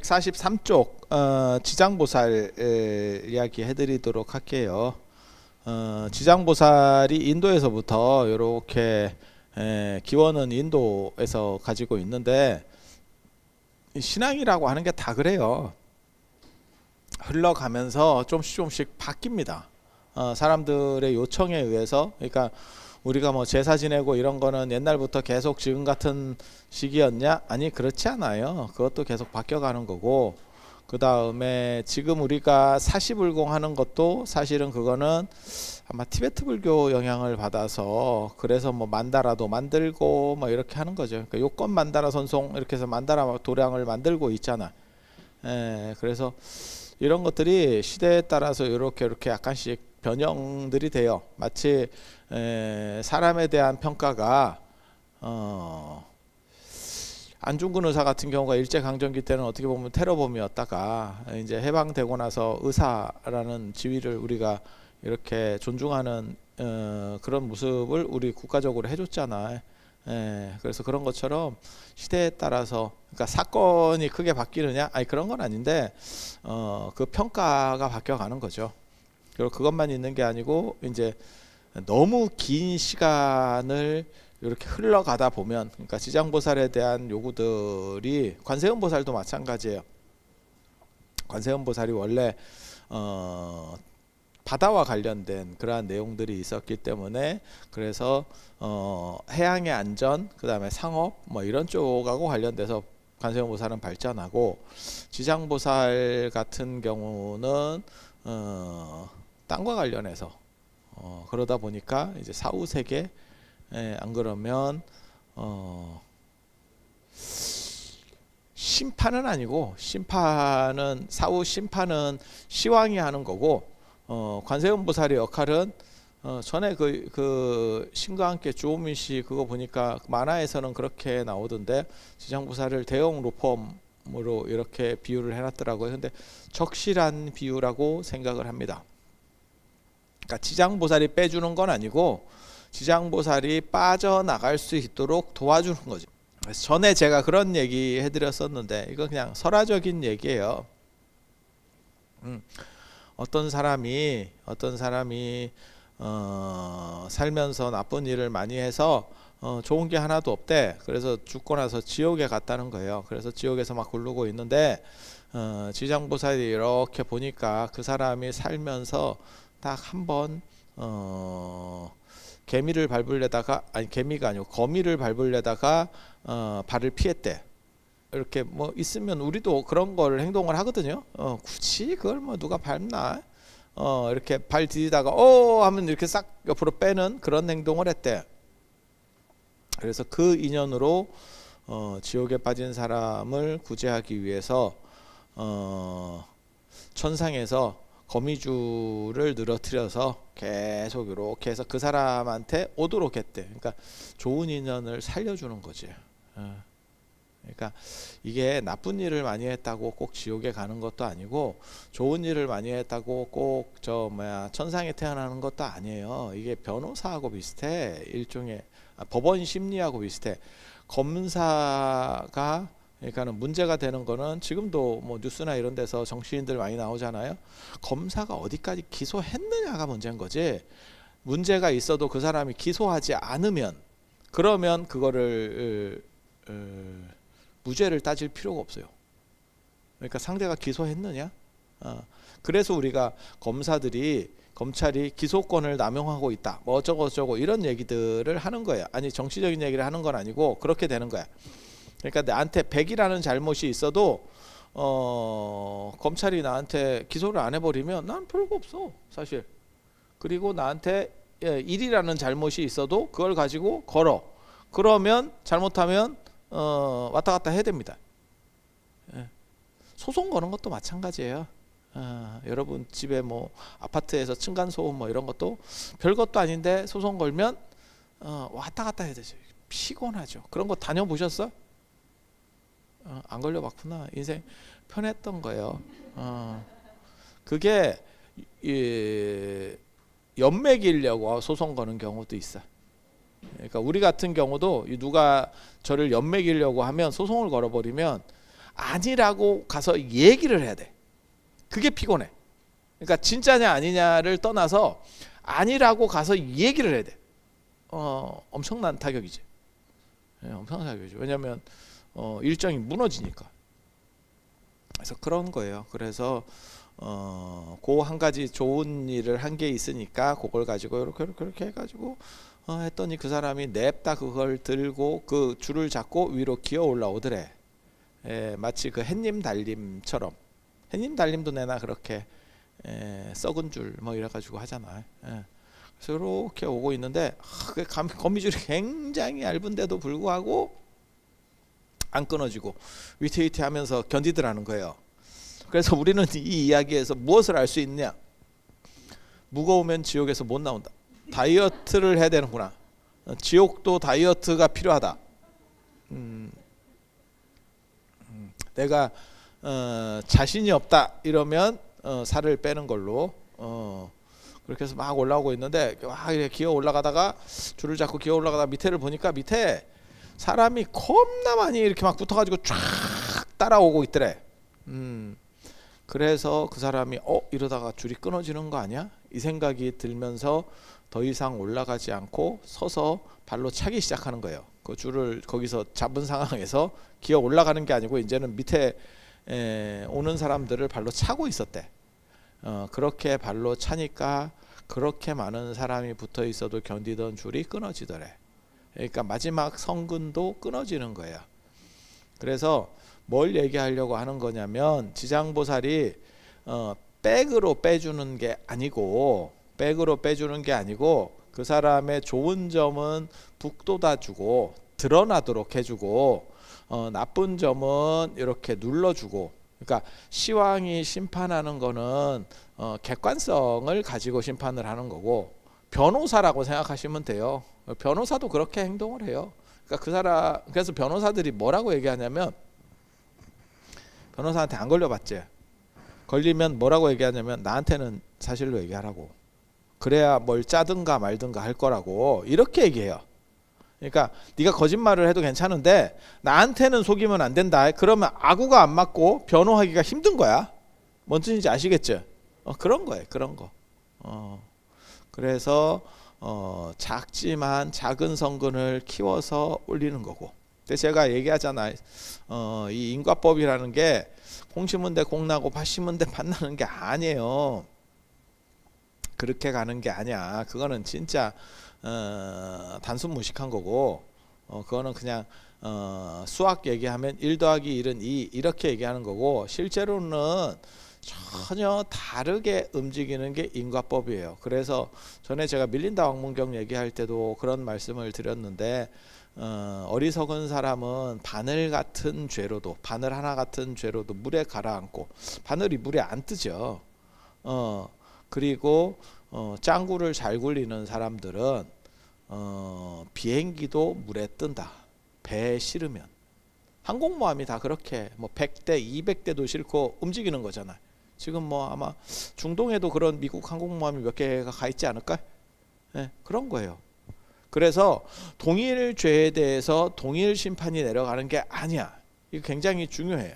143쪽 지장보살 이야기 해드리도록 할게요. 지장보살이 인도에서부터 이렇게 기원은 인도에서 가지고 있는데, 신앙이라고 하는 게 다 그래요. 흘러가면서 조금씩 바뀝니다. 사람들의 요청에 의해서. 그러니까 우리가 뭐 제사 지내고 이런 거는 옛날부터 계속 지금 같은 시기였냐? 아니, 그렇지 않아요. 그것도 계속 바뀌어가는 거고, 그 다음에 지금 우리가 사시불공 하는 것도 사실은 그거는 아마 티베트 불교 영향을 받아서, 그래서 뭐 만다라도 만들고 뭐 이렇게 하는 거죠. 그러니까 요건 만다라 선송 이렇게 해서 만다라 도량을 만들고 있잖아. 그래서 이런 것들이 시대에 따라서 이렇게 약간씩 변형들이 돼요. 마치 사람에 대한 평가가 안중근 의사 같은 경우가 일제강점기 때는 어떻게 보면 테러범이었다가 이제 해방되고 나서 의사라는 지위를 우리가 이렇게 존중하는 그런 모습을 우리 국가적으로 해줬잖아. 그래서 그런 것처럼 시대에 따라서, 그러니까 사건이 크게 바뀌느냐? 아니, 그런 건 아닌데 그 평가가 바뀌어가는 거죠. 그리고 그것만 있는 게 아니고, 이제 너무 긴 시간을 이렇게 흘러가다 보면, 그러니까 지장보살에 대한 요구들이, 관세음보살도 마찬가지예요. 관세음보살이 원래 바다와 관련된 그러한 내용들이 있었기 때문에, 그래서 해양의 안전, 그 다음에 상업 뭐 이런 쪽하고 관련돼서 관세음보살은 발전하고, 지장보살 같은 경우는 땅과 관련해서 그러다 보니까 이제 사후세계, 안 그러면 심판은 아니고, 심판은 사후 심판은 시왕이 하는 거고, 관세음보살의 역할은 전에 그 신과 함께 주호민씨 그거 보니까 만화에서는 그렇게 나오던데, 지장보살을 대형 로펌으로 이렇게 비유를 해놨더라고요. 근데 적실한 비유라고 생각을 합니다. 그러니까 지장보살이 빼주는 건 아니고, 지장보살이 빠져나갈 수 있도록 도와주는 거죠. 그래서 전에 제가 그런 얘기 해드렸었는데, 이거 그냥 설화적인 얘기예요. 어떤 사람이 살면서 나쁜 일을 많이 해서 좋은 게 하나도 없대. 그래서 죽고 나서 지옥에 갔다는 거예요. 그래서 지옥에서 막 굴르고 있는데, 지장보살이 이렇게 보니까 그 사람이 살면서 딱 한 번 개미를 밟으려다가, 아니 개미가 아니고 거미를 밟으려다가 발을 피했대. 이렇게 뭐 있으면 우리도 그런 걸 행동을 하거든요. 굳이 그걸 뭐 누가 밟나? 이렇게 발 디디다가 하면 이렇게 싹 옆으로 빼는 그런 행동을 했대. 그래서 그 인연으로 지옥에 빠진 사람을 구제하기 위해서 천상에서 거미줄을 늘어뜨려서 계속 이렇게 해서 그 사람한테 오도록 했대. 그러니까 좋은 인연을 살려주는 거지. 그러니까 이게 나쁜 일을 많이 했다고 꼭 지옥에 가는 것도 아니고, 좋은 일을 많이 했다고 꼭 천상에 태어나는 것도 아니에요. 이게 변호사하고 비슷해. 일종의 법원 심리하고 비슷해. 검사가, 그러니까는 문제가 되는 거는, 지금도 뭐 뉴스나 이런 데서 정치인들 많이 나오잖아요. 검사가 어디까지 기소했느냐가 문제인 거지. 문제가 있어도 그 사람이 기소하지 않으면, 그러면 그거를 무죄를 따질 필요가 없어요. 그러니까 상대가 기소했느냐. 그래서 우리가 검찰이 기소권을 남용하고 있다, 뭐 어쩌고 이런 얘기들을 하는 거야. 아니, 정치적인 얘기를 하는 건 아니고 그렇게 되는 거야. 그러니까 나한테 100이라는 잘못이 있어도 검찰이 나한테 기소를 안 해버리면 난 별거 없어, 사실. 그리고 나한테 1이라는 잘못이 있어도 그걸 가지고 걸어. 그러면 잘못하면 왔다 갔다 해야 됩니다. 소송 거는 것도 마찬가지예요. 여러분 집에 뭐 아파트에서 층간소음 뭐 이런 것도 별것도 아닌데 소송 걸면 왔다 갔다 해야 되죠. 피곤하죠. 그런 거 다녀보셨어? 안 걸려봤구나. 인생 편했던 거예요. 그게 연맥이려고 소송 거는 경우도 있어. 그러니까 우리 같은 경우도 누가 저를 연맥이려고 하면, 소송을 걸어버리면 아니라고 가서 얘기를 해야 돼. 그게 피곤해. 그러니까 진짜냐 아니냐를 떠나서 아니라고 가서 얘기를 해야 돼. 엄청난 타격이지. 엄청난 타격이죠. 왜냐하면 일정이 무너지니까. 그래서 그런 거예요. 그래서 그 한 가지 좋은 일을 한 게 있으니까 그걸 가지고 이렇게 해가지고 했더니 그 사람이 냅다 그걸 들고 그 줄을 잡고 위로 기어 올라오더래. 마치 그 햇님 달림처럼. 햇님 달림도 내나 그렇게 썩은 줄 뭐 이래가지고 하잖아. 그래서 이렇게 오고 있는데 그 거미줄이 굉장히 얇은데도 불구하고 안 끊어지고 위태위태하면서 견디더라는 거예요. 그래서 우리는 이 이야기에서 무엇을 알 수 있냐? 무거우면 지옥에서 못 나온다. 다이어트를 해야 되는구나. 지옥도 다이어트가 필요하다. 내가 자신이 없다 이러면 살을 빼는 걸로 그렇게 해서 막 올라오고 있는데 막 이렇게 기어 올라가다가 줄을 잡고 기어 올라가다가 밑에를 보니까 밑에 사람이 겁나 많이 이렇게 막 붙어가지고 쫙 따라오고 있더래. 그래서 그 사람이 이러다가 줄이 끊어지는 거 아니야? 이 생각이 들면서 더 이상 올라가지 않고 서서 발로 차기 시작하는 거예요. 그 줄을 거기서 잡은 상황에서 기어 올라가는 게 아니고 이제는 밑에 오는 사람들을 발로 차고 있었대. 그렇게 발로 차니까 그렇게 많은 사람이 붙어 있어도 견디던 줄이 끊어지더래. 그러니까 마지막 성근도 끊어지는 거예요. 그래서 뭘 얘기하려고 하는 거냐면 지장보살이 백으로 빼주는 게 아니고 그 사람의 좋은 점은 북돋아주고 드러나도록 해주고 나쁜 점은 이렇게 눌러주고. 그러니까 시왕이 심판하는 거는 객관성을 가지고 심판을 하는 거고 변호사라고 생각하시면 돼요. 변호사도 그렇게 행동을 해요. 그러니까 그래서 변호사들이 뭐라고 얘기하냐면 변호사한테 안 걸려봤지. 걸리면 뭐라고 얘기하냐면 나한테는 사실로 얘기하라고. 그래야 뭘 짜든가 말든가 할 거라고 이렇게 얘기해요. 그러니까 네가 거짓말을 해도 괜찮은데 나한테는 속이면 안 된다. 그러면 아구가 안 맞고 변호하기가 힘든 거야. 뭔 뜻인지 아시겠죠? 그런 거예요. 그런 거. 그래서 작지만 작은 성근을 키워서 올리는 거고. 근데 제가 얘기하잖아요. 이 인과법이라는 게 공 심은 데 공 나고 밭 심은 데 밭 나는 게 아니에요. 그렇게 가는 게 아니야. 그거는 진짜 단순 무식한 거고 그거는 그냥 수학 얘기하면 1 더하기 1은 2 이렇게 얘기하는 거고 실제로는 전혀 다르게 움직이는 게 인과법이에요. 그래서 전에 제가 밀린다 왕문경 얘기할 때도 그런 말씀을 드렸는데 어리석은 사람은 바늘 하나 같은 죄로도 물에 가라앉고 바늘이 물에 안 뜨죠. 그리고 짱구를 잘 굴리는 사람들은 비행기도 물에 뜬다. 배에 실으면. 항공모함이 다 그렇게 뭐 100대 200대도 싣고 움직이는 거잖아요. 지금 뭐 아마 중동에도 그런 미국 항공모함이 몇 개가 가 있지 않을까? 그런 거예요. 그래서 동일 죄에 대해서 동일 심판이 내려가는 게 아니야. 이거 굉장히 중요해요.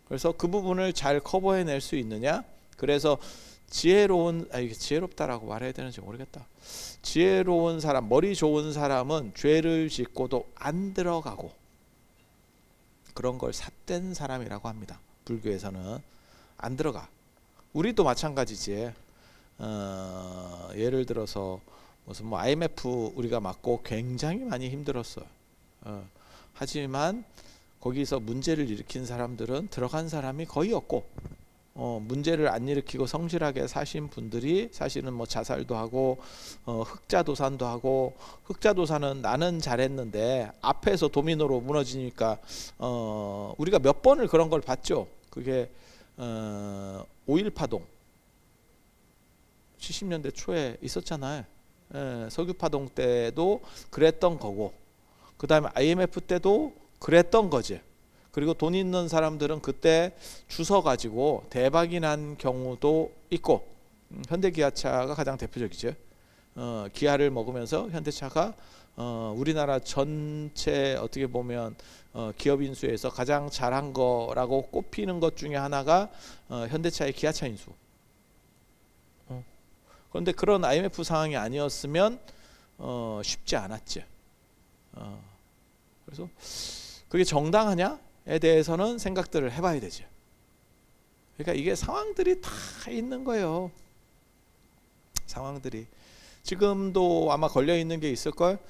그래서 그 부분을 잘 커버해낼 수 있느냐? 그래서 지혜롭다라고 말해야 되는지 모르겠다. 지혜로운 사람, 머리 좋은 사람은 죄를 짓고도 안 들어가고 그런 걸 삿된 사람이라고 합니다. 불교에서는 안 들어가. 우리도 마찬가지지. 예를 들어서 무슨 뭐 IMF 우리가 맞고 굉장히 많이 힘들었어요. 하지만 거기서 문제를 일으킨 사람들은 들어간 사람이 거의 없고 문제를 안 일으키고 성실하게 사신 분들이 사실은 뭐 자살도 하고 흑자도산도 하고 흑자도산은 나는 잘했는데 앞에서 도미노로 무너지니까 우리가 몇 번을 그런 걸 봤죠. 그게 5.18파동 70년대 초에 있었잖아요. 석유파동 때도 그랬던 거고 그 다음에 IMF 때도 그랬던 거지. 그리고 돈 있는 사람들은 그때 주서 가지고 대박이 난 경우도 있고 현대기아차가 가장 대표적이죠. 기아를 먹으면서 현대차가 우리나라 전체 어떻게 보면 기업 인수에서 가장 잘한 거라고 꼽히는 것 중에 하나가 현대차의 기아차 인수. 그런데 그런 IMF 상황이 아니었으면 쉽지 않았지. 그래서 그게 정당하냐에 대해서는 생각들을 해봐야 되죠. 그러니까 이게 상황들이 다 있는 거예요. 상황들이 지금도 아마 걸려 있는 게 있을 걸.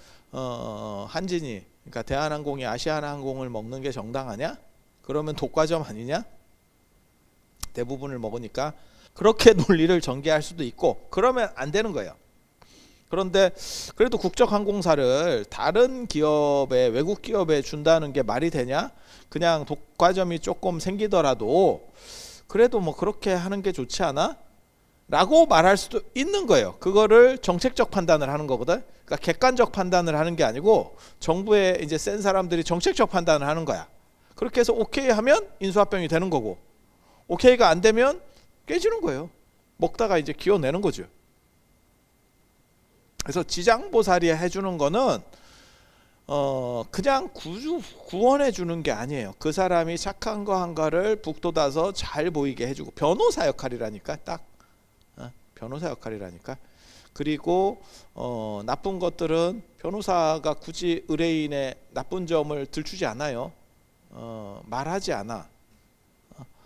한진이, 그러니까 대한항공이 아시아나항공을 먹는 게 정당하냐? 그러면 독과점 아니냐? 대부분을 먹으니까 그렇게 논리를 전개할 수도 있고, 그러면 안 되는 거예요. 그런데 그래도 국적항공사를 다른 기업에, 외국 기업에 준다는 게 말이 되냐? 그냥 독과점이 조금 생기더라도 그래도 뭐 그렇게 하는 게 좋지 않아? 라고 말할 수도 있는 거예요. 그거를 정책적 판단을 하는 거거든. 그러니까 객관적 판단을 하는 게 아니고 정부에 이제 센 사람들이 정책적 판단을 하는 거야. 그렇게 해서 오케이 하면 인수합병이 되는 거고, 오케이가 안 되면 깨지는 거예요. 먹다가 이제 기어내는 거죠. 그래서 지장보살이 해주는 거는 그냥 구원해 주는 게 아니에요. 그 사람이 착한 거 한 거를 북돋아서 잘 보이게 해주고, 변호사 역할이라니까. 딱 변호사 역할이라니까. 그리고 나쁜 것들은 변호사가 굳이 의뢰인의 나쁜 점을 들추지 않아요. 말하지 않아.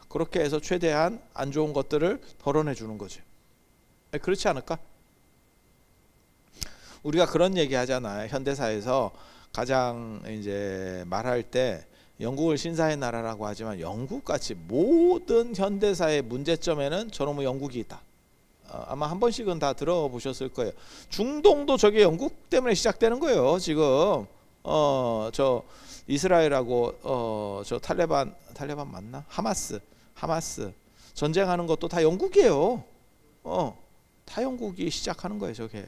그렇게 해서 최대한 안 좋은 것들을 덜어내 주는 거죠. 그렇지 않을까? 우리가 그런 얘기 하잖아요. 현대사에서 가장 이제 말할 때 영국을 신사의 나라라고 하지만, 영국같이 모든 현대사의 문제점에는 저놈의 영국이 있다. 아마 한 번씩은 다 들어보셨을 거예요. 중동도 저게 영국 때문에 시작되는 거예요. 지금 저 이스라엘하고 저 탈레반 맞나? 하마스 전쟁하는 것도 다 영국이에요. 다 영국이 시작하는 거예요, 저게.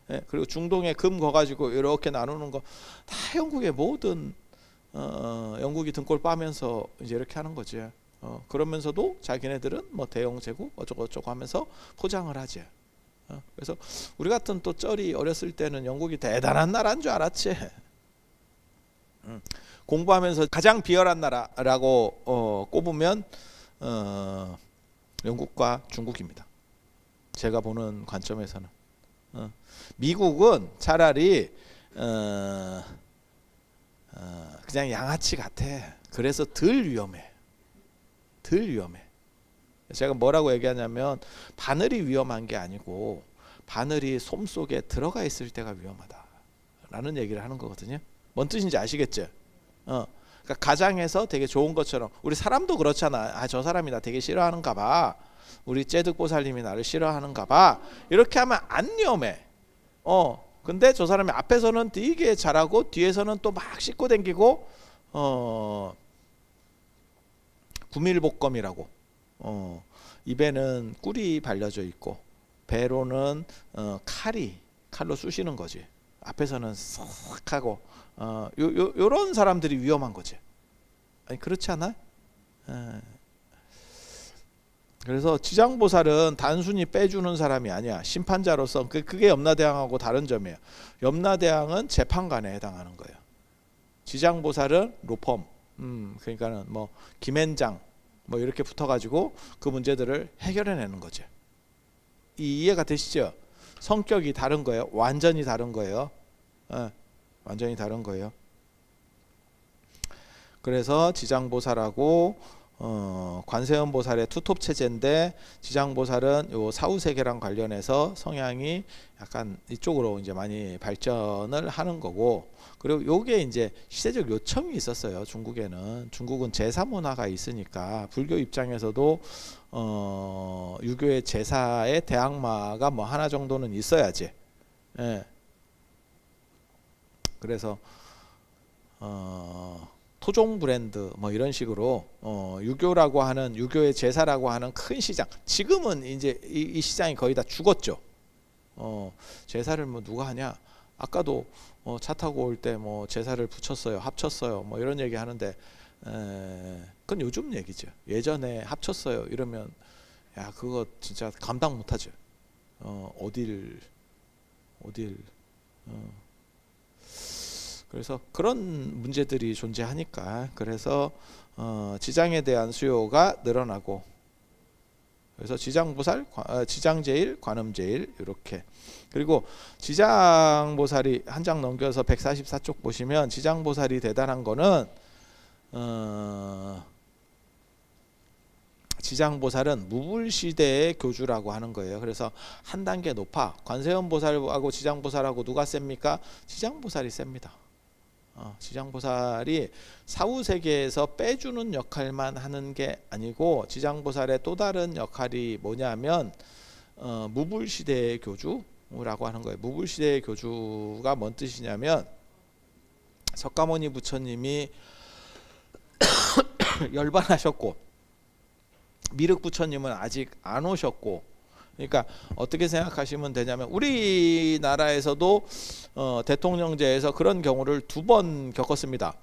예, 그리고 중동에 금 거가지고 이렇게 나누는 거 다 영국의 모든 영국이 등골 빠면서 이제 이렇게 하는 거지. 그러면서도 자기네들은 뭐 대영 제국 어쩌고 하면서 포장을 하지. 그래서 우리 같은 또 쩔이 어렸을 때는 영국이 대단한 나라인 줄 알았지. 공부하면서 가장 비열한 나라라고 꼽으면 영국과 중국입니다. 제가 보는 관점에서는. 미국은 차라리 그냥 양아치 같아. 그래서 덜 위험해. 제가 뭐라고 얘기하냐면, 바늘이 위험한 게 아니고 바늘이 솜 속에 들어가 있을 때가 위험하다 라는 얘기를 하는 거거든요. 뭔 뜻인지 아시겠죠? 그러니까 가장에서 되게 좋은 것처럼, 우리 사람도 그렇잖아. 저 사람이 나 되게 싫어하는가 봐, 우리 째득보살님이 나를 싫어하는가 봐, 이렇게 하면 안 위험해. 근데 저 사람이 앞에서는 되게 잘하고 뒤에서는 또 막 씻고 댕기고 구밀복검이라고, 입에는 꿀이 발려져 있고 배로는 칼로 쑤시는 거지. 앞에서는 싹 하고 요런 사람들이 위험한 거지. 아니, 그렇지 않아? 그래서 지장보살은 단순히 빼주는 사람이 아니야. 심판자로서 그게 염라대왕하고 다른 점이에요. 염라대왕은 재판관에 해당하는 거예요. 지장보살은 로펌, 그러니까는 뭐 김앤장 뭐 이렇게 붙어가지고 그 문제들을 해결해내는 거죠. 이해가 되시죠? 성격이 다른 거예요. 완전히 다른 거예요. 완전히 다른 거예요. 그래서 지장보살하고 관세음보살의 투톱 체제인데, 지장보살은 요 사후세계랑 관련해서 성향이 약간 이쪽으로 이제 많이 발전을 하는 거고, 그리고 요게 이제 시대적 요청이 있었어요. 중국은 제사 문화가 있으니까 불교 입장에서도 유교의 제사의 대항마가 뭐 하나 정도는 있어야지. 예. 그래서 토종 브랜드 뭐 이런 식으로 유교라고 하는, 유교의 제사라고 하는 큰 시장, 지금은 이제 이 시장이 거의 다 죽었죠. 제사를 뭐 누가 하냐? 아까도 차 타고 올 때 뭐 제사를 붙였어요, 합쳤어요, 뭐 이런 얘기 하는데, 그건 요즘 얘기죠. 예전에 합쳤어요 이러면 야, 그거 진짜 감당 못하죠. 어딜 그래서 그런 문제들이 존재하니까 그래서 지장에 대한 수요가 늘어나고 그래서 지장보살, 지장제일, 관음제일 이렇게 그리고 지장보살이 한 장 넘겨서 144쪽 보시면 지장보살이 대단한 거는 지장보살은 무불시대의 교주라고 하는 거예요. 그래서 한 단계 높아. 관세음보살하고 지장보살하고 누가 셉니까? 지장보살이 셉니다. 지장보살이 사후세계에서 빼주는 역할만 하는 게 아니고 지장보살의 또 다른 역할이 뭐냐면 무불시대의 교주라고 하는 거예요. 무불시대의 교주가 뭔 뜻이냐면 석가모니 부처님이 열반하셨고 미륵 부처님은 아직 안 오셨고 그러니까 어떻게 생각하시면 되냐면 우리나라에서도 대통령제에서 그런 경우를 2번 겪었습니다.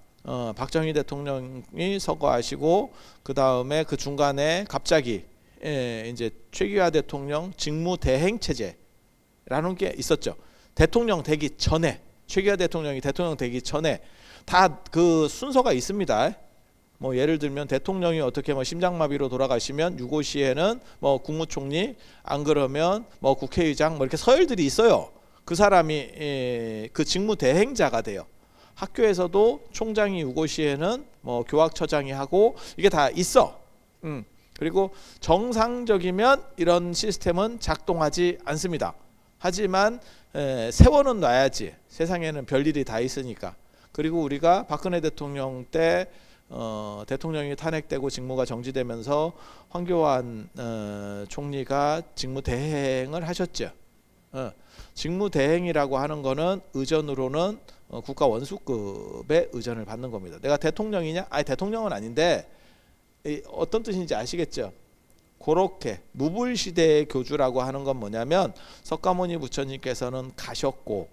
박정희 대통령이 서거하시고 그 다음에 그 중간에 갑자기 이제 최규하 대통령 직무대행 체제라는 게 있었죠. 대통령 되기 전에 최규하 대통령이 대통령 되기 전에 다 그 순서가 있습니다. 뭐 예를 들면 대통령이 어떻게 뭐 심장마비로 돌아가시면 유고시에는 뭐 국무총리 안 그러면 뭐 국회의장 뭐 이렇게 서열들이 있어요. 그 사람이 그 직무 대행자가 돼요. 학교에서도 총장이 유고시에는 뭐 교학처장이 하고 이게 다 있어. 그리고 정상적이면 이런 시스템은 작동하지 않습니다. 하지만 세워는 놔야지. 세상에는 별일이 다 있으니까. 그리고 우리가 박근혜 대통령 때 대통령이 탄핵되고 직무가 정지되면서 황교안 총리가 직무대행을 하셨죠. 직무대행이라고 하는 거는 의전으로는 국가 원수급의 의전을 받는 겁니다. 내가 대통령이냐? 아니 대통령은 아닌데 어떤 뜻인지 아시겠죠? 그렇게 무불시대의 교주라고 하는 건 뭐냐면 석가모니 부처님께서는 가셨고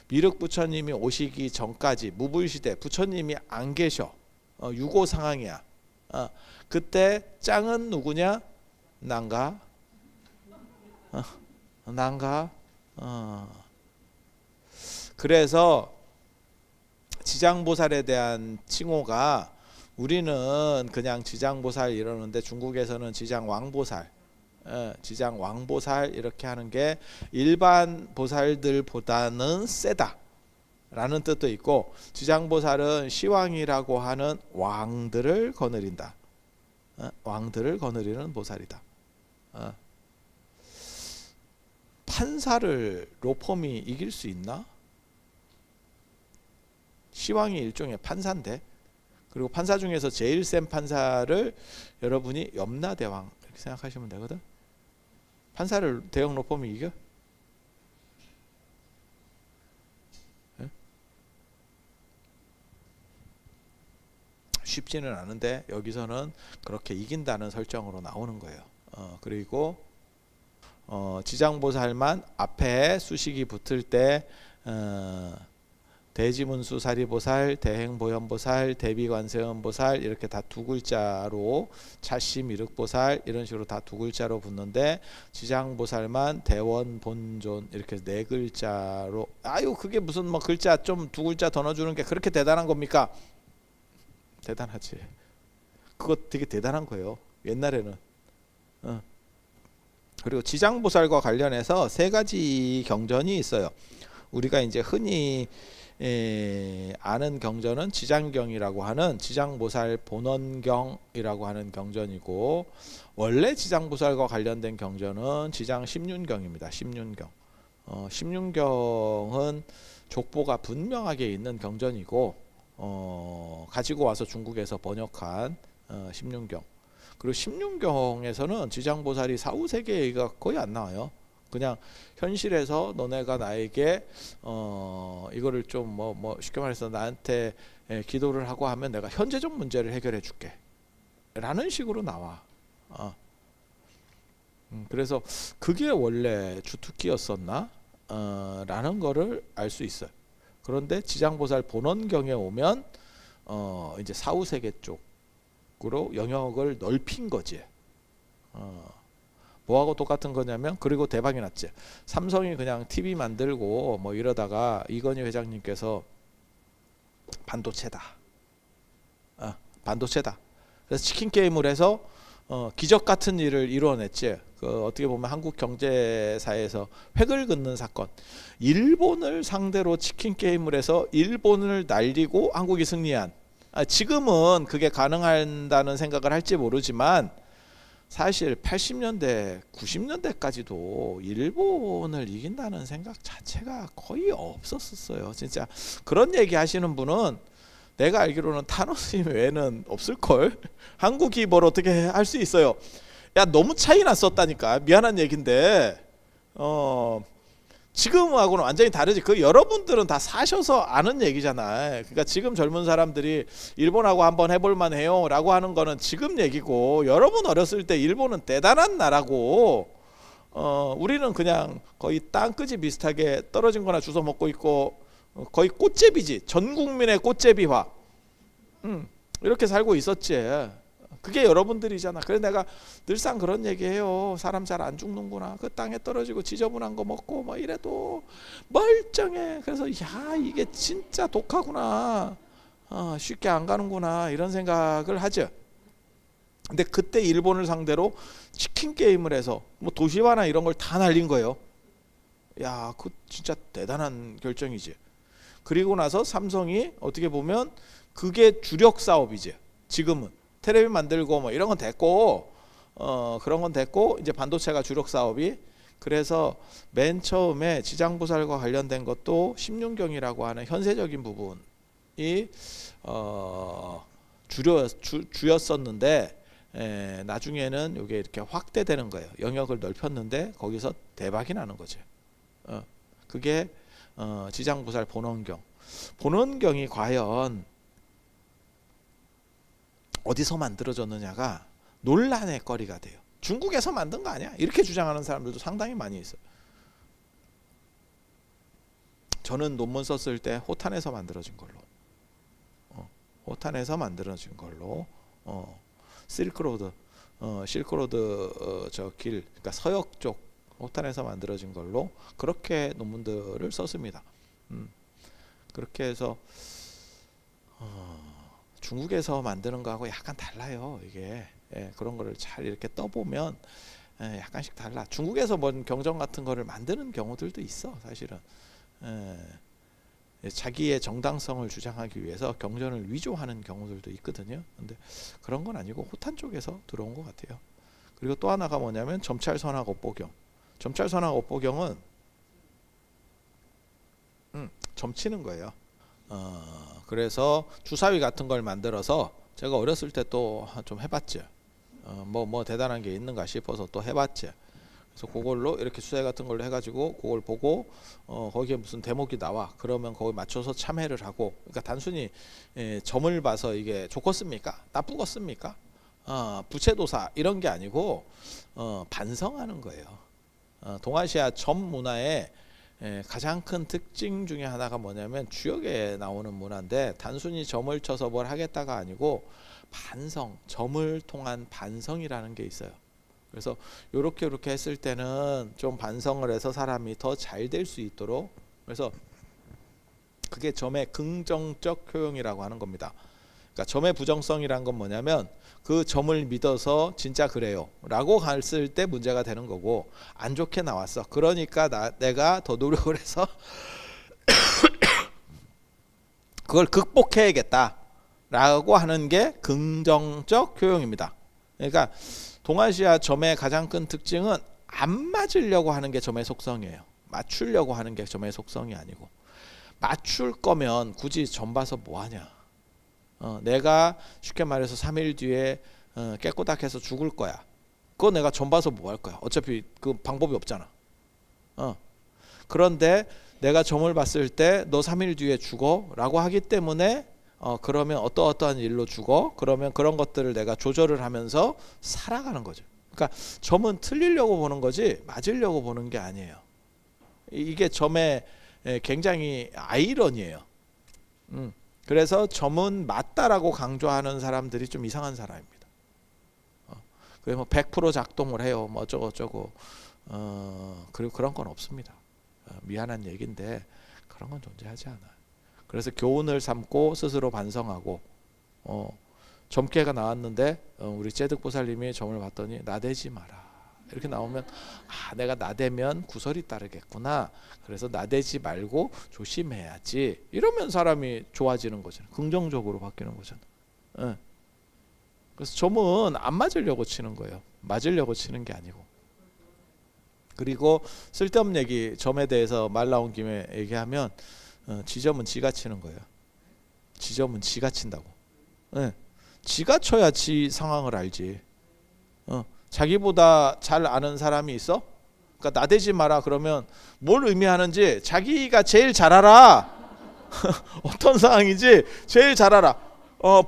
미륵 부처님이 오시기 전까지 무불시대 부처님이 안 계셔. 유고 상황이야. 그때 짱은 누구냐? 난가? 난가? 그래서 지장보살에 대한 칭호가 우리는 그냥 지장보살 이러는데 중국에서는 지장왕보살, 지장왕보살 이렇게 하는 게 일반 보살들보다는 세다. 라는 뜻도 있고 지장보살은 시왕이라고 하는 왕들을 거느린다. 왕들을 거느리는 보살이다. 판사를 로펌이 이길 수 있나? 시왕이 일종의 판사인데 그리고 판사 중에서 제일 센 판사를 여러분이 염라대왕 이렇게 생각하시면 되거든. 판사를 대형 로펌이 이겨? 쉽지는 않은데 여기서는 그렇게 이긴다는 설정으로 나오는 거예요. 그리고 지장보살만 앞에 수식이 붙을 때 대지문수사리보살, 대행보현보살, 대비관세음보살 이렇게 다 2글자로 찰시미륵보살 이런 식으로 다 2글자로 붙는데 지장보살만 대원본존 이렇게 4글자로 아유 그게 무슨 뭐 글자 좀 2글자 더 넣어주는 게 그렇게 대단한 겁니까? 대단하지. 그거 되게 대단한 거예요. 옛날에는. 그리고 지장보살과 관련해서 3가지 경전이 있어요. 우리가 이제 흔히 아는 경전은 지장경이라고 하는 지장보살 본원경이라고 하는 경전이고 원래 지장보살과 관련된 경전은 지장 십륜경입니다. 십륜경. 십륜경은 족보가 분명하게 있는 경전이고 가지고 와서 중국에서 번역한 십륜경. 그리고 십륜경에서는 지장보살이 사후세계가 거의 안 나와요. 그냥 현실에서 너네가 나에게 이거를 좀 뭐 쉽게 말해서 나한테 기도를 하고 하면 내가 현재적 문제를 해결해 줄게 라는 식으로 나와. 그래서 그게 원래 주특기였었나? 라는 거를 알 수 있어요. 그런데 지장보살 본원경에 오면 이제 사후세계 쪽으로 영역을 넓힌 거지. 뭐하고 똑같은 거냐면, 그리고 대박이 났지. 삼성이 그냥 TV 만들고 뭐 이러다가 이건희 회장님께서 반도체다. 반도체다. 그래서 치킨 게임을 해서 기적 같은 일을 이루어냈지. 그 어떻게 보면 한국 경제사에서 획을 긋는 사건. 일본을 상대로 치킨 게임을 해서 일본을 날리고 한국이 승리한. 지금은 그게 가능한다는 생각을 할지 모르지만 사실 80년대, 90년대까지도 일본을 이긴다는 생각 자체가 거의 없었어요. 진짜 그런 얘기 하시는 분은 내가 알기로는 타노스님 외에는 없을걸. 한국이 뭘 어떻게 할 수 있어요. 야, 너무 차이 났었다니까. 미안한 얘긴데 지금하고는 완전히 다르지. 그 여러분들은 다 사셔서 아는 얘기잖아. 그러니까 지금 젊은 사람들이 일본하고 한번 해볼 만해요 라고 하는 거는 지금 얘기고, 여러분 어렸을 때 일본은 대단한 나라고 우리는 그냥 거의 땅끝이 비슷하게 떨어진 거나 주워 먹고 있고 거의 꽃제비지. 전 국민의 꽃제비화. 이렇게 살고 있었지. 그게 여러분들이잖아. 그래서 내가 늘상 그런 얘기해요. 사람 잘 안 죽는구나. 그 땅에 떨어지고 지저분한 거 먹고 뭐 이래도 멀쩡해. 그래서 야, 이게 진짜 독하구나. 쉽게 안 가는구나. 이런 생각을 하죠. 근데 그때 일본을 상대로 치킨 게임을 해서 뭐 도시화나 이런 걸 다 날린 거예요. 야, 그 진짜 대단한 결정이지. 그리고 나서 삼성이 어떻게 보면 그게 주력 사업이지. 지금은 텔레비 만들고 뭐 이런 건 됐고, 그런 건 됐고, 이제 반도체가 주력 사업이. 그래서 맨 처음에 지장부살과 관련된 것도 심윤경이라고 하는 현세적인 부분이 주였었는데, 나중에는 이게 이렇게 확대되는 거예요. 영역을 넓혔는데 거기서 대박이 나는 거죠. 그게 지장부살 본원경. 본원경이 과연 어디서 만들어졌느냐가 논란의 거리가 돼요. 중국에서 만든 거 아니야? 이렇게 주장하는 사람들도 상당히 많이 있어요. 저는 논문 썼을 때 호탄에서 만들어진 걸로, 호탄에서 만들어진 걸로, 실크로드, 저 길, 그러니까 서역 쪽 호탄에서 만들어진 걸로 그렇게 논문들을 썼습니다. 그렇게 해서 중국에서 만드는 거하고 약간 달라요. 이게 그런 거를 잘 이렇게 떠보면 약간씩 달라. 중국에서 뭔 경전 같은 거를 만드는 경우들도 있어. 사실은 자기의 정당성을 주장하기 위해서 경전을 위조하는 경우들도 있거든요. 근데 그런 건 아니고 호탄 쪽에서 들어온 것 같아요. 그리고 또 하나가 뭐냐면 점찰선악 업보경. 점찰선악 업보경은 점치는 거예요. 그래서 주사위 같은 걸 만들어서 제가 어렸을 때 또 좀 해봤죠. 뭐 대단한 게 있는가 싶어서 또 해봤죠. 그래서 그걸로 이렇게 주사위 같은 걸로 해가지고 그걸 보고 거기에 무슨 대목이 나와. 그러면 거기 맞춰서 참회를 하고. 그러니까 단순히 점을 봐서 이게 좋겠습니까? 나쁘겠습니까? 부채도사 이런 게 아니고 반성하는 거예요. 동아시아 점 문화의 가장 큰 특징 중에 하나가 뭐냐면 주역에 나오는 문화인데, 단순히 점을 쳐서 뭘 하겠다가 아니고 반성, 점을 통한 반성이라는 게 있어요. 그래서 이렇게 했을 때는 좀 반성을 해서 사람이 더 잘 될 수 있도록, 그래서 그게 점의 긍정적 효용이라고 하는 겁니다. 그러니까 점의 부정성이란 건 뭐냐면 그 점을 믿어서 진짜 그래요 라고 갔을 때 문제가 되는 거고, 안 좋게 나왔어. 그러니까 내가 더 노력을 해서 그걸 극복해야겠다 라고 하는 게 긍정적 효용입니다. 그러니까 동아시아 점의 가장 큰 특징은 안 맞으려고 하는 게 점의 속성이에요. 맞추려고 하는 게 점의 속성이 아니고, 맞출 거면 굳이 점 봐서 뭐하냐. 내가 쉽게 말해서 3일 뒤에 깨꼬닥해서 죽을 거야. 그거 내가 점 봐서 뭐 할 거야. 어차피 그 방법이 없잖아. 그런데 내가 점을 봤을 때 너 3일 뒤에 죽어 라고 하기 때문에 그러면 어떠한 일로 죽어. 그러면 그런 것들을 내가 조절을 하면서 살아가는 거죠. 그러니까 점은 틀리려고 보는 거지 맞으려고 보는 게 아니에요. 이게 점의 굉장히 아이러니예요. 그래서 점은 맞다라고 강조하는 사람들이 좀 이상한 사람입니다. 그게 뭐 100% 작동을 해요. 뭐 어쩌고 어쩌고. 그리고 그런 건 없습니다. 미안한 얘기인데 그런 건 존재하지 않아요. 그래서 교훈을 삼고 스스로 반성하고 점괘가 나왔는데 우리 째득보살님이 점을 봤더니 나대지 마라. 이렇게 나오면 내가 나대면 구설이 따르겠구나. 그래서 나대지 말고 조심해야지. 이러면 사람이 좋아지는 거잖아요. 긍정적으로 바뀌는 거잖아요. 예. 그래서 점은 안 맞으려고 치는 거예요. 맞으려고 치는 게 아니고. 그리고 쓸데없는 얘기 점에 대해서 말 나온 김에 얘기하면 지점은 지가 치는 거예요. 지점은 지가 친다고. 예. 지가 쳐야 지 상황을 알지. 자기보다 잘 아는 사람이 있어? 그러니까 나대지 마라 그러면 뭘 의미하는지 자기가 제일 잘 알아. 어떤 상황인지 제일 잘 알아.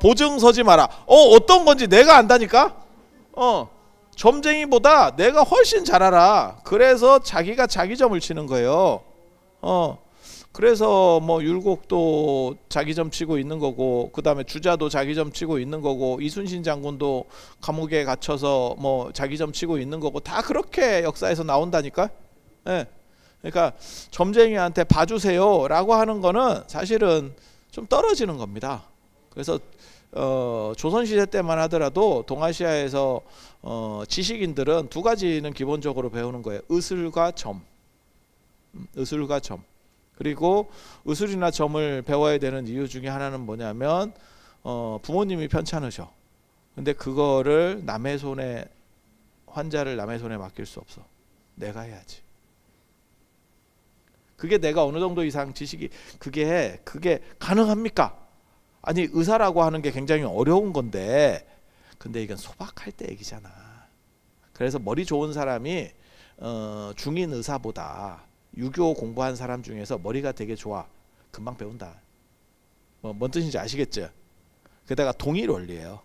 보증 서지 마라. 어떤 건지 내가 안다니까. 점쟁이보다 내가 훨씬 잘 알아. 그래서 자기가 자기 점을 치는 거예요. 그래서 뭐 율곡도 자기 점 치고 있는 거고, 그 다음에 주자도 자기 점 치고 있는 거고, 이순신 장군도 감옥에 갇혀서 뭐 자기 점 치고 있는 거고, 다 그렇게 역사에서 나온다니까. 예. 그러니까 점쟁이한테 봐주세요라고 하는 거는 사실은 좀 떨어지는 겁니다. 그래서 조선시대 때만 하더라도 동아시아에서 지식인들은 두 가지는 기본적으로 배우는 거예요. 의술과 점. 의술과 점. 그리고 의술이나 점을 배워야 되는 이유 중에 하나는 뭐냐면 부모님이 편찮으셔. 근데 그거를 남의 손에, 환자를 남의 손에 맡길 수 없어. 내가 해야지. 그게 내가 어느 정도 이상 지식이 그게 가능합니까? 아니 의사라고 하는 게 굉장히 어려운 건데, 근데 이건 소박할 때 얘기잖아. 그래서 머리 좋은 사람이 중인 의사보다 유교 공부한 사람 중에서 머리가 되게 좋아. 금방 배운다. 뭔 뜻인지 아시겠죠? 게다가 동일 원리예요.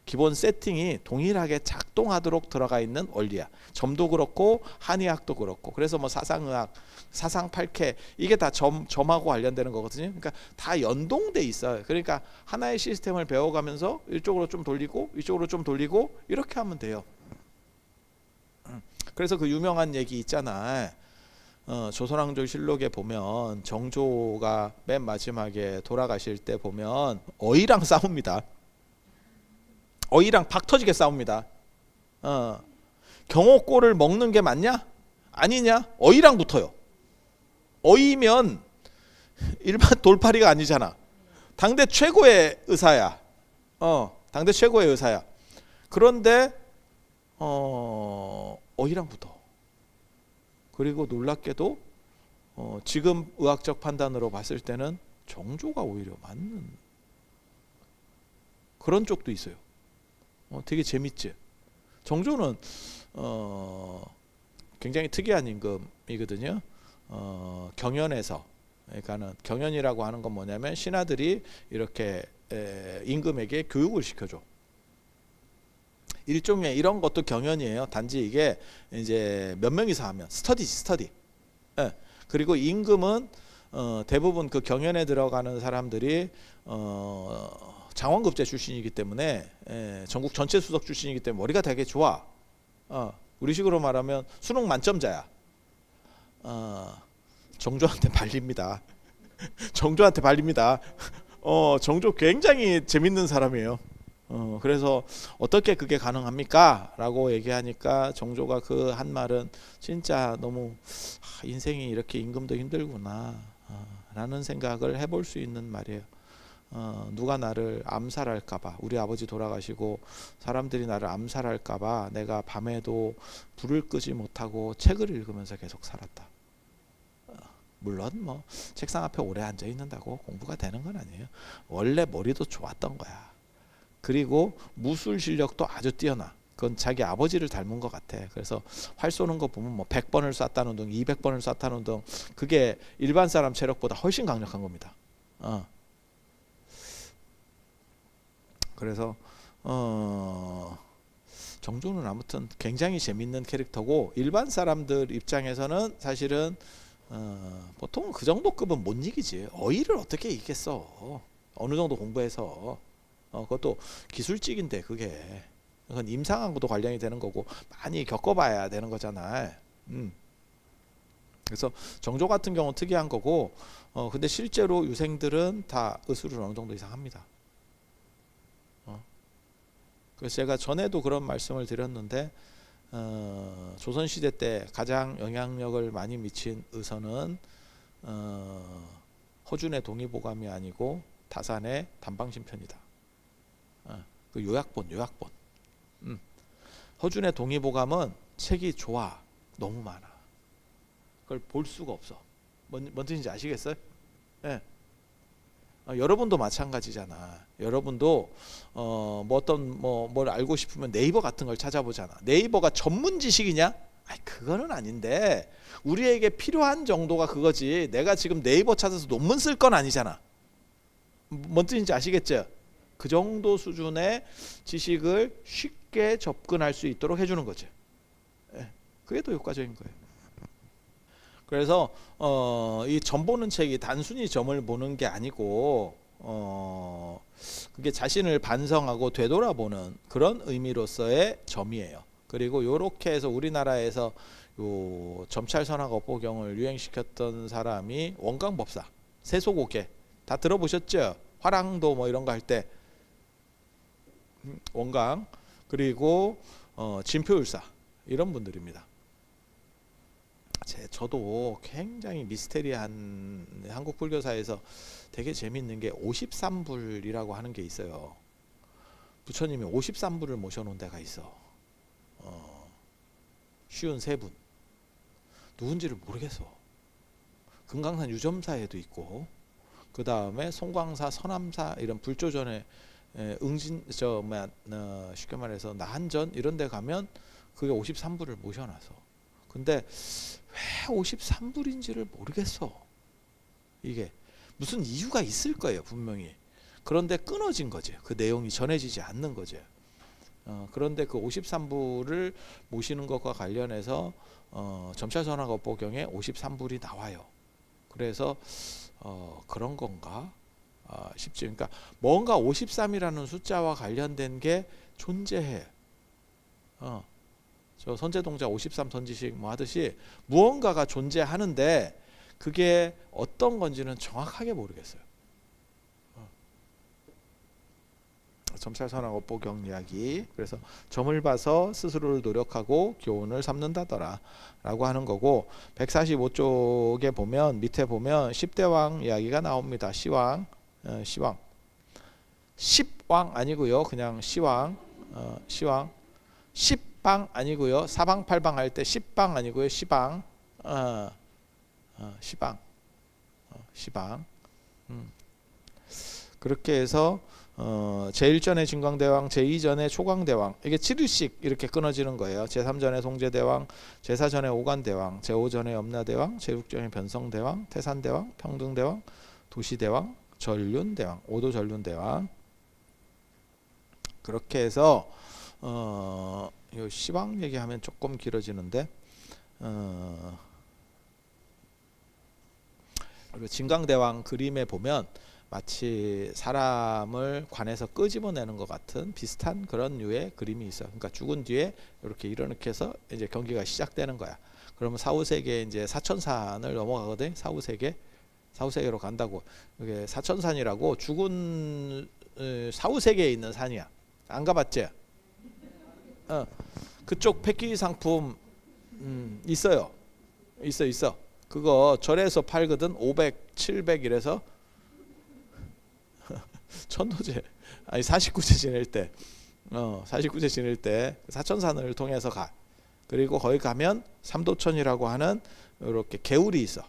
기본 세팅이 동일하게 작동하도록 들어가 있는 원리야. 점도 그렇고 한의학도 그렇고. 그래서 뭐 사상의학, 사상팔캐 이게 다 점하고 관련되는 거거든요. 그러니까 다 연동돼 있어요. 그러니까 하나의 시스템을 배워가면서 이쪽으로 좀 돌리고 이쪽으로 좀 돌리고 이렇게 하면 돼요. 그래서 그 유명한 얘기 있잖아. 조선왕조실록에 보면 정조가 맨 마지막에 돌아가실 때 보면 어이랑 싸웁니다. 어이랑 박 터지게 싸웁니다. 경호골을 먹는 게 맞냐? 아니냐? 어이랑 붙어요. 어이면 일반 돌팔이가 아니잖아. 당대 최고의 의사야. 당대 최고의 의사야. 그런데 어이랑 붙어. 그리고 놀랍게도 지금 의학적 판단으로 봤을 때는 정조가 오히려 맞는 그런 쪽도 있어요. 되게 재밌지. 정조는 굉장히 특이한 임금이거든요. 경연에서, 그러니까는 경연이라고 하는 건 뭐냐면 신하들이 이렇게 임금에게 교육을 시켜줘. 일종의 이런 것도 경연이에요. 단지 이게 이제 몇 명이서 하면 스터디. 예. 그리고 임금은 대부분 그 경연에 들어가는 사람들이 장원급제 출신이기 때문에 전국 전체 수석 출신이기 때문에 머리가 되게 좋아. 우리식으로 말하면 수능 만점자야. 정조한테 발립니다. 정조한테 발립니다. 정조 굉장히 재밌는 사람이에요. 그래서 어떻게 그게 가능합니까? 라고 얘기하니까 정조가 그 한 말은 진짜 너무 인생이 이렇게 임금도 힘들구나 라는 생각을 해볼 수 있는 말이에요. 누가 나를 암살할까봐, 우리 아버지 돌아가시고 사람들이 나를 암살할까봐 내가 밤에도 불을 끄지 못하고 책을 읽으면서 계속 살았다. 물론 뭐 책상 앞에 오래 앉아 있는다고 공부가 되는 건 아니에요. 원래 머리도 좋았던 거야. 그리고 무술 실력도 아주 뛰어나. 그건 자기 아버지를 닮은 것 같아. 그래서 활 쏘는 거 보면 뭐 100번을 쐈다는 등 200번을 쐈다는 등 그게 일반 사람 체력보다 훨씬 강력한 겁니다. 그래서 정조는 아무튼 굉장히 재밌는 캐릭터고, 일반 사람들 입장에서는 사실은 보통 그 정도 급은 못 이기지. 어이를 어떻게 이기겠어. 어느 정도 공부해서. 그것도 기술직인데 그게. 그건 임상하고도 관련이 되는 거고 많이 겪어봐야 되는 거잖아. 그래서 정조 같은 경우는 특이한 거고, 근데 실제로 유생들은 다 의술을 어느 정도 이상 합니다. 그래서 제가 전에도 그런 말씀을 드렸는데, 조선시대 때 가장 영향력을 많이 미친 의서는 허준의 동의보감이 아니고 다산의 단방신편이다. 그 요약본. 허준의 동의보감은 책이 좋아. 너무 많아. 그걸 볼 수가 없어. 뭔 뜻인지 아시겠어요? 예. 여러분도 마찬가지잖아. 여러분도 뭘 알고 싶으면 네이버 같은 걸 찾아보잖아. 네이버가 전문 지식이냐? 아니, 그거는 아닌데 우리에게 필요한 정도가 그거지. 내가 지금 네이버 찾아서 논문 쓸 건 아니잖아. 뭔 뜻인지 아시겠죠? 그 정도 수준의 지식을 쉽게 접근할 수 있도록 해주는 거죠. 예. 그게 더 효과적인 거예요. 그래서 이 점 보는 책이 단순히 점을 보는 게 아니고 그게 자신을 반성하고 되돌아보는 그런 의미로서의 점이에요. 그리고 요렇게 해서 우리나라에서 요 점찰선악업보경을 유행시켰던 사람이 원광법사, 세소고개 다 들어보셨죠? 화랑도 뭐 이런 거 할 때 원광, 그리고 진표율사 이런 분들입니다. 저도 굉장히 미스테리한 한국 불교사에서 되게 재밌는 게 53불이라고 하는 게 있어요. 부처님이 53불을 모셔놓은 데가 있어. 쉬운 세 분. 누군지를 모르겠어. 금강산 유점사에도 있고, 그 다음에 송광사, 서남사 이런 불조전에 쉽게 말해서 나한전 이런 데 가면 그게 53불을 모셔놔서. 근데 왜 53불인지를 모르겠어. 이게 무슨 이유가 있을 거예요, 분명히. 그런데 끊어진 거지. 그 내용이 전해지지 않는 거죠. 그런데 그 53불을 모시는 것과 관련해서 점찰선악업보경에 53불이 나와요. 그래서 그런 건가 싶지. 그러니까 뭔가 53이라는 숫자와 관련된 게 존재해. 저 선제동자 53 던지식 뭐 하듯이 무언가가 존재하는데 그게 어떤 건지는 정확하게 모르겠어요. 점찰선악업보경 이야기. 그래서 점을 봐서 스스로를 노력하고 교훈을 삼는다더라 라고 하는 거고, 145쪽에 보면 밑에 보면 10대왕 이야기가 나옵니다. 시왕, 시왕, 10왕 아니고요, 그냥 시왕, 시왕. 10방 아니고요, 사방 팔방 할 때 10방 아니고요, 시방, 시방, 시방. 그렇게 해서 제1전의 진광대왕, 제2전의 초광대왕, 이게 7일씩 이렇게 끊어지는 거예요. 제3전의 송제대왕, 제4전의 오관대왕, 제5전의 염라대왕, 제6전의 변성대왕, 태산대왕, 평등대왕, 도시대왕, 전륜대왕, 오도전륜대왕. 그렇게 해서 이 시방 얘기하면 조금 길어지는데, 그리고 진광대왕 그림에 보면 마치 사람을 관에서 끄집어내는 것 같은 비슷한 그런 류의 그림이 있어요. 그러니까 죽은 뒤에 이렇게 이렇게 해서 이제 경기가 시작되는 거야. 그러면 사후세계 이제 사천산을 넘어가거든. 사후세계로 간다고. 이게 사천산이라고 죽은 사후세계에 있는 산이야. 안 가봤지? 그쪽 패키지 상품 있어요. 있어. 그거 절에서 팔거든. 500, 700 이래서 천도제 아니 49제 지낼 때 49제 지낼 때 사천산을 통해서 가. 그리고 거기 가면 삼도천이라고 하는 이렇게 개울이 있어.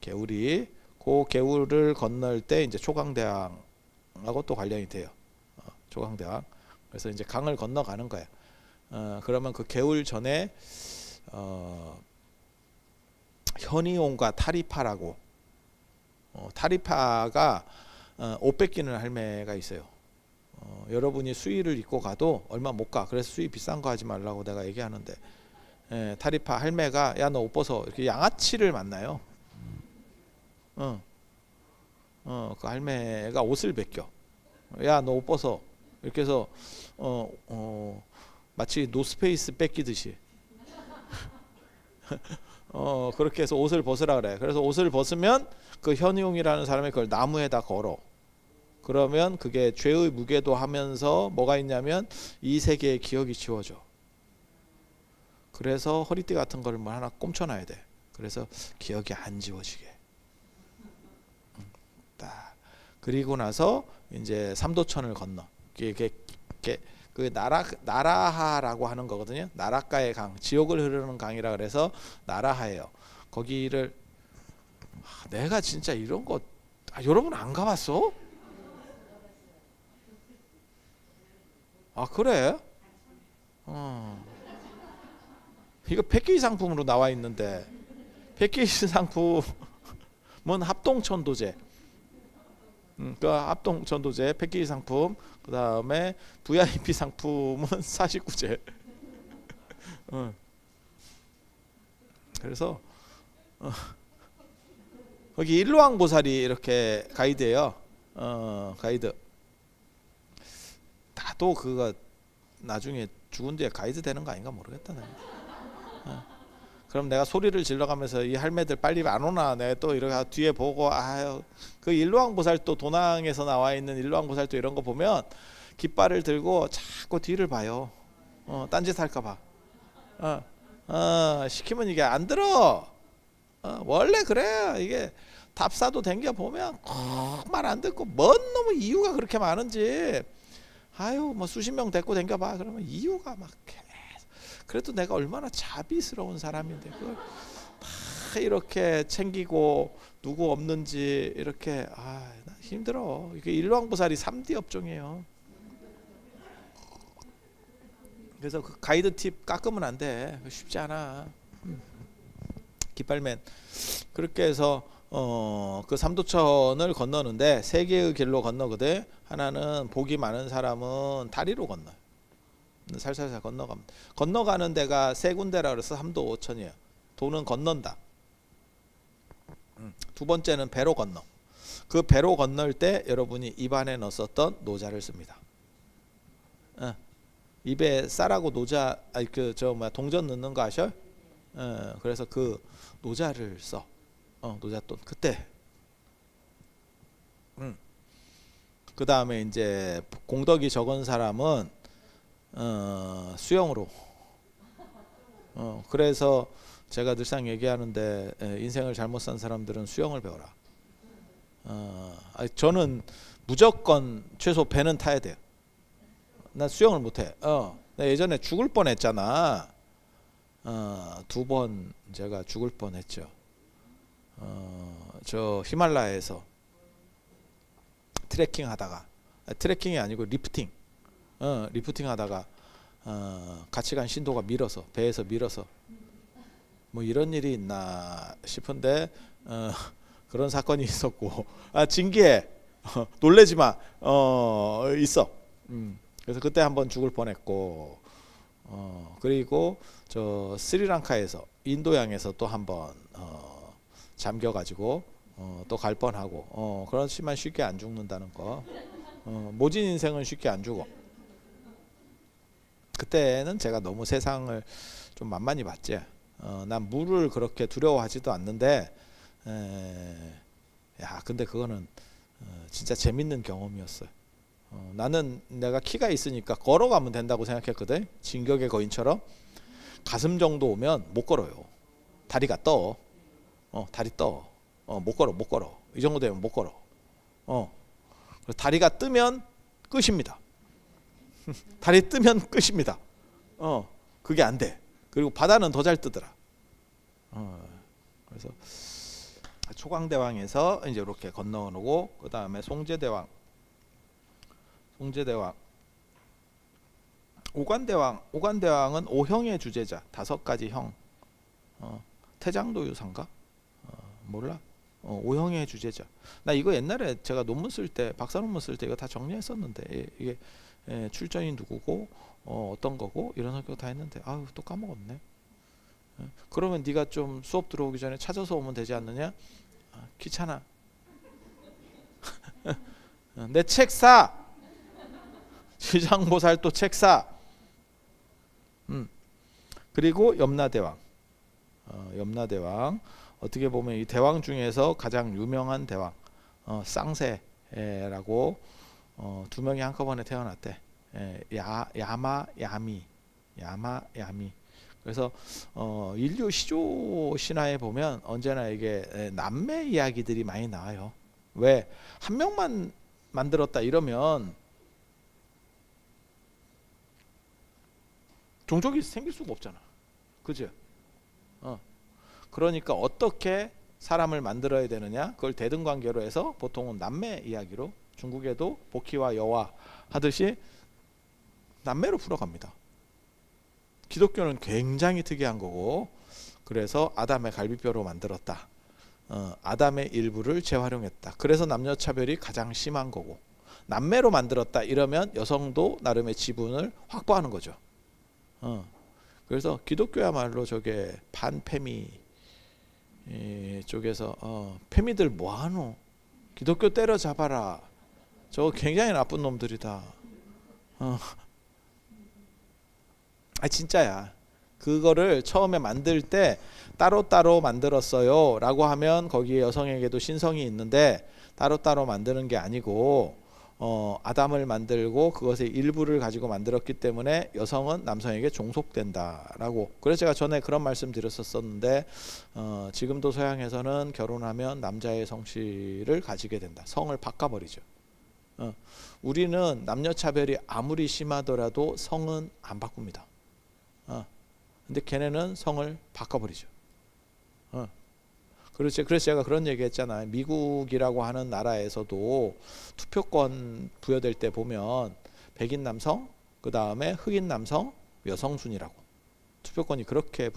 개울이 그 개울을 건널 때 이제 초강대왕하고 또 관련이 돼요. 초강대왕. 그래서 이제 강을 건너가는 거야. 그러면 그 개울 전에 현이온과 타리파라고 타리파가 옷 뺏기는 할매가 있어요. 여러분이 수의를 입고 가도 얼마 못 가. 그래서 수의 비싼 거 하지 말라고 내가 얘기하는데, 타리파 할매가 야 너 옷 벗어 이렇게 양아치를 만나요. 그 할매가 옷을 벗겨. 야 너 옷 벗어 이렇게 해서 마치 노스페이스 뺏기듯이. 그렇게 해서 옷을 벗으라 그래. 그래서 옷을 벗으면 그 현이용이라는 사람이 그걸 나무에다 걸어. 그러면 그게 죄의 무게도 하면서 뭐가 있냐면 이 세계의 기억이 지워져. 그래서 허리띠 같은 걸 뭐 하나 꼼쳐놔야 돼. 그래서 기억이 안 지워지게. 딱. 그리고 나서 이제 삼도천을 건너. 이게 그 나라하라고 하는 거거든요. 나라가의 강, 지옥을 흐르는 강이라 그래서 나라하예요. 거기를 내가 진짜 이런 거 여러분 안 가봤어? 아 그래? 이거 패키지 상품으로 나와 있는데 패키지 상품은 합동천도제. 그 합동천도제 패키지 상품. 그 다음에 VIP 상품은 사식구제. 그래서 거기 일로왕보살이 이렇게 가이드예요. 가이드. 나도 그거 나중에 죽은 뒤에 가이드 되는 거 아닌가 모르겠다. 그럼 내가 소리를 질러가면서 이 할매들 빨리 안 오나 내가 또 이렇게 뒤에 보고 아유 그 일로왕보살 또 도낭에서 나와 있는 일로왕보살 또 이런 거 보면 깃발을 들고 자꾸 뒤를 봐요. 딴짓 할까 봐. 시키면 이게 안 들어. 원래 그래. 이게 답사도 댕겨 보면 꼭 말 안 듣고 뭔 놈의 이유가 그렇게 많은지. 아유 뭐 수십 명 데리고 댕겨 봐. 그러면 이유가 막 그래도 내가 얼마나 자비스러운 사람인데 그걸 다 이렇게 챙기고 누구 없는지 이렇게 나 힘들어. 이게 일왕보살이 3D 업종이에요. 그래서 그 가이드 팁 깎으면 안 돼. 쉽지 않아. 깃발맨. 그렇게 해서 그 삼도천을 건너는데 세 개의 길로 건너거든. 하나는 복이 많은 사람은 다리로 건너요. 살살살 건너가는 데가 세 군데라 그래서 삼도 오천이에요. 도는 건넌다. 두 번째는 배로 건너. 그 배로 건널 때 여러분이 입안에 넣었던 노자를 씁니다. 입에 쌀하고 노자 동전 넣는 거 아셔? 그래서 그 노자를 써. 노잣돈 그때. 그 다음에 이제 공덕이 적은 사람은 수영으로. 그래서 제가 늘상 얘기하는데 인생을 잘못 산 사람들은 수영을 배워라. 저는 무조건 최소 배는 타야 돼요. 난 수영을 못해. 나 예전에 죽을 뻔했잖아. 2번 제가 죽을 뻔했죠. 저 히말라야에서 트레킹 하다가 트레킹이 아니고 리프팅. 리프팅 하다가 같이 간 신도가 밀어서 배에서 밀어서 뭐 이런 일이 있나 싶은데 그런 사건이 있었고 징계해. 놀래지 마. 있어. 그래서 그때 한번 죽을 뻔했고 그리고 저 스리랑카에서 인도양에서 또 한번 잠겨가지고 또 갈 뻔하고 그렇지만 쉽게 안 죽는다는 거. 모진 인생은 쉽게 안 죽어. 그때는 제가 너무 세상을 좀 만만히 봤지. 난 물을 그렇게 두려워하지도 않는데 근데 그거는 진짜 재밌는 경험이었어요. 나는 내가 키가 있으니까 걸어가면 된다고 생각했거든. 진격의 거인처럼. 가슴 정도 오면 못 걸어요. 다리가 떠. 다리 떠. 못 걸어. 이 정도 되면 못 걸어. 다리가 뜨면 끝입니다. 다리 뜨면 끝입니다. 그게 안 돼. 그리고 바다는 더 잘 뜨더라. 그래서 초강대왕에서 이제 이렇게 건너오고 그 다음에 송제대왕, 오관대왕은 5형의 주제자, 5가지 형. 태장도유사인가? 몰라. 5형의 주제자. 나 이거 옛날에 제가 논문 쓸 때, 박사 논문 쓸 때 이거 다 정리했었는데 이게 출전이 누구고 어떤 거고 이런 성격 다 했는데 또 까먹었네. 그러면 네가 좀 수업 들어오기 전에 찾아서 오면 되지 않느냐? 귀찮아. 내 책 사. 지장보살 또 책 사. 그리고 염라대왕. 염라대왕 어떻게 보면 이 대왕 중에서 가장 유명한 대왕 쌍세라고 두 명이 한꺼번에 태어났대. 야마 야미. 그래서 인류 시조 신화에 보면 언제나 이게 남매 이야기들이 많이 나와요. 왜 한 명만 만들었다 이러면 종족이 생길 수가 없잖아. 그죠? 그러니까 어떻게 사람을 만들어야 되느냐? 그걸 대등관계로 해서 보통은 남매 이야기로, 중국에도 복희와 여화 하듯이 남매로 풀어갑니다. 기독교는 굉장히 특이한 거고, 그래서 아담의 갈비뼈로 만들었다. 아담의 일부를 재활용했다. 그래서 남녀 차별이 가장 심한 거고, 남매로 만들었다 이러면 여성도 나름의 지분을 확보하는 거죠. 그래서 기독교야말로 저게 반페미 쪽에서 페미들 뭐하노? 기독교 때려잡아라. 저거 굉장히 나쁜 놈들이다. 진짜야. 그거를 처음에 만들 때 따로따로 만들었어요 라고 하면 거기에 여성에게도 신성이 있는데, 따로따로 만드는 게 아니고 아담을 만들고 그것의 일부를 가지고 만들었기 때문에 여성은 남성에게 종속된다라고. 그래서 제가 전에 그런 말씀 드렸었는데, 지금도 서양에서는 결혼하면 남자의 성씨를 가지게 된다. 성을 바꿔버리죠. 우리는 남녀 차별이 아무리 심하더라도 성은 안 바꿉니다. 근데 걔네는 성을 바꿔버리죠. 그래서 제가 그런 얘기 했잖아요. 미국이라고 하는 나라에서도 투표권 부여될 때 보면 백인 남성, 그 다음에 흑인 남성, 여성 순이라고. 투표권이 그렇게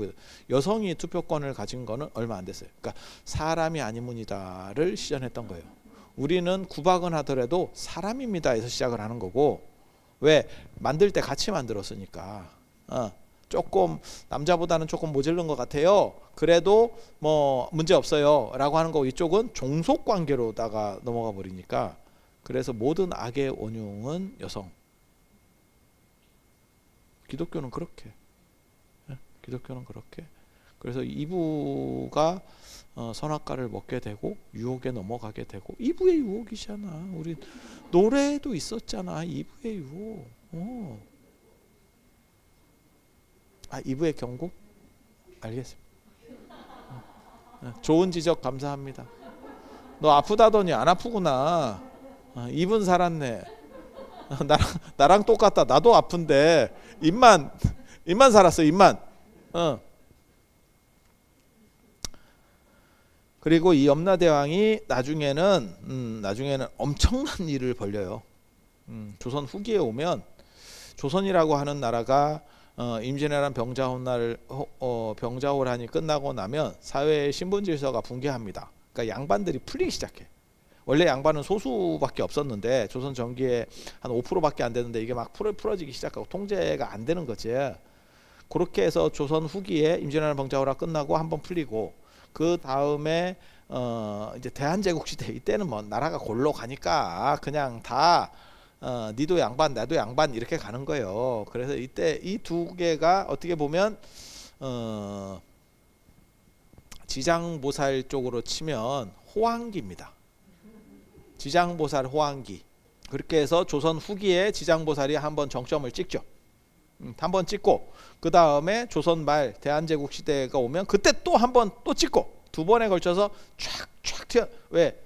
여성이 투표권을 가진 거는 얼마 안 됐어요. 그러니까 사람이 아니문이다를 시전했던 거예요. 우리는 구박은 하더라도 사람입니다에서 시작을 하는 거고, 왜? 만들 때 같이 만들었으니까. 조금 남자보다는 조금 모자른 것 같아요. 그래도 뭐 문제 없어요 라고 하는 거. 이쪽은 종속 관계로다가 넘어가 버리니까. 그래서 모든 악의 원흉은 여성. 기독교는 그렇게. 기독교는 그렇게. 그래서 이브가 선악과를 먹게 되고 유혹에 넘어가게 되고, 이브의 유혹이잖아. 우리 노래에도 있었잖아. 이브의 유혹. 이브의 경고? 알겠습니다. 좋은 지적 감사합니다. 너 아프다더니 안 아프구나. 입은 살았네. 나랑 똑같다. 나도 아픈데 입만 살았어. 입만. 그리고 이 염라대왕이 나중에는 엄청난 일을 벌려요. 조선 후기에 오면, 조선이라고 하는 나라가 임진왜란 병자호란이 끝나고 나면 사회의 신분 질서가 붕괴합니다. 그러니까 양반들이 풀리기 시작해. 원래 양반은 소수밖에 없었는데 조선 전기에 한 5%밖에 안 되는데 이게 막 풀어지기 시작하고 통제가 안 되는 거지. 그렇게 해서 조선 후기에 임진왜란 병자호란 끝나고 한번 풀리고, 그 다음에 이제 대한제국 시대, 이때는 뭐 나라가 골로 가니까 그냥 다 니도 양반 나도 양반 이렇게 가는 거예요. 그래서 이때 이 두 개가 어떻게 보면 지장보살 쪽으로 치면 호황기입니다. 지장보살 호황기. 그렇게 해서 조선 후기에 지장보살이 한번 정점을 찍죠. 한번 찍고, 그 다음에 조선 말 대한제국 시대가 오면 그때 또 한번 또 찍고, 두 번에 걸쳐서 촥촥 튀어. 왜?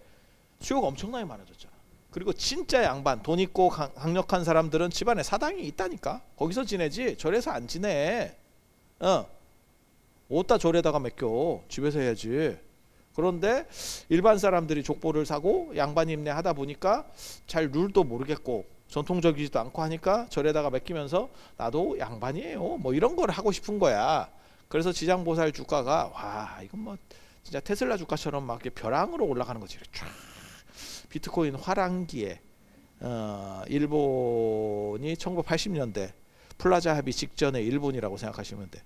수요가 엄청나게 많아졌잖아. 그리고 진짜 양반, 돈 있고 강력한 사람들은 집안에 사당이 있다니까. 거기서 지내지 절에서 안 지내. 어디다 절에다가 맡겨. 집에서 해야지. 그런데 일반 사람들이 족보를 사고 양반 임내 하다 보니까 잘 룰도 모르겠고 전통적이지도 않고 하니까 절에다가 맡기면서 나도 양반이에요 뭐 이런 걸 하고 싶은 거야. 그래서 지장보살 주가가 와 이건 뭐 진짜 테슬라 주가처럼 막 이렇게 벼랑으로 올라가는 거지. 쫙 비트코인 화랑기에 일본이 1980년대 플라자 합의 직전의 일본이라고 생각하시면 돼.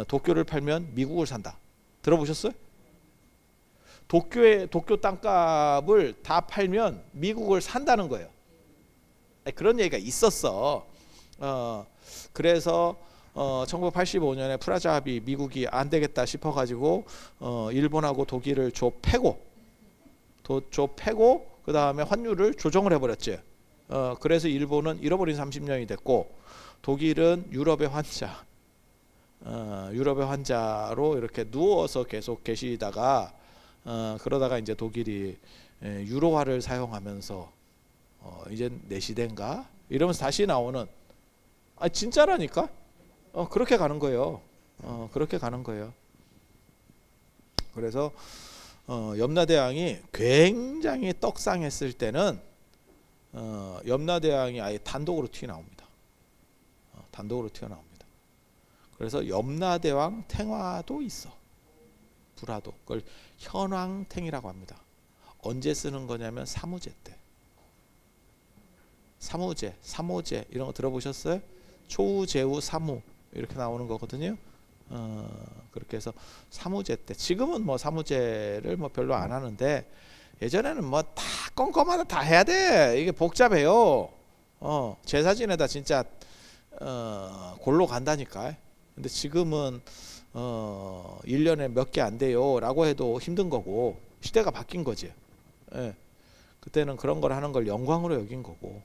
도쿄를 팔면 미국을 산다. 들어보셨어요? 도쿄 땅값을 다 팔면 미국을 산다는 거예요. 그런 얘기가 있었어. 그래서 1985년에 프라자 합의 미국이 안 되겠다 싶어 가지고 일본하고 독일을 패고 그다음에 환율을 조정을 해 버렸지. 그래서 일본은 잃어버린 30년이 됐고 독일은 유럽의 환자로 이렇게 누워서 계속 계시다가 그러다가 이제 독일이 유로화를 사용하면서 이제 내 시대인가 이러면서 다시 나오는 진짜라니까. 그렇게 가는 거예요. 그렇게 가는 거예요. 그래서 염라대왕이 굉장히 떡상했을 때는 염라대왕이 아예 단독으로 튀어나옵니다. 단독으로 튀어나옵니다. 그래서 염라대왕 탱화도 있어. 불화도. 그걸 현왕탱이라고 합니다. 언제 쓰는 거냐면 사무제 때. 사무제, 삼오제 이런 거 들어보셨어요? 초우, 제우, 사무 이렇게 나오는 거거든요. 그렇게 해서 사무제 때. 지금은 뭐 사무제를 뭐 별로 안 하는데 예전에는 뭐 다 꼼꼼하다 다 해야 돼. 이게 복잡해요. 제사 지내다 진짜 골로 간다니까. 근데 지금은 1년에 몇 개 안 돼요 라고 해도 힘든 거고 시대가 바뀐 거지. 예. 그때는 그런 걸 하는 걸 영광으로 여긴 거고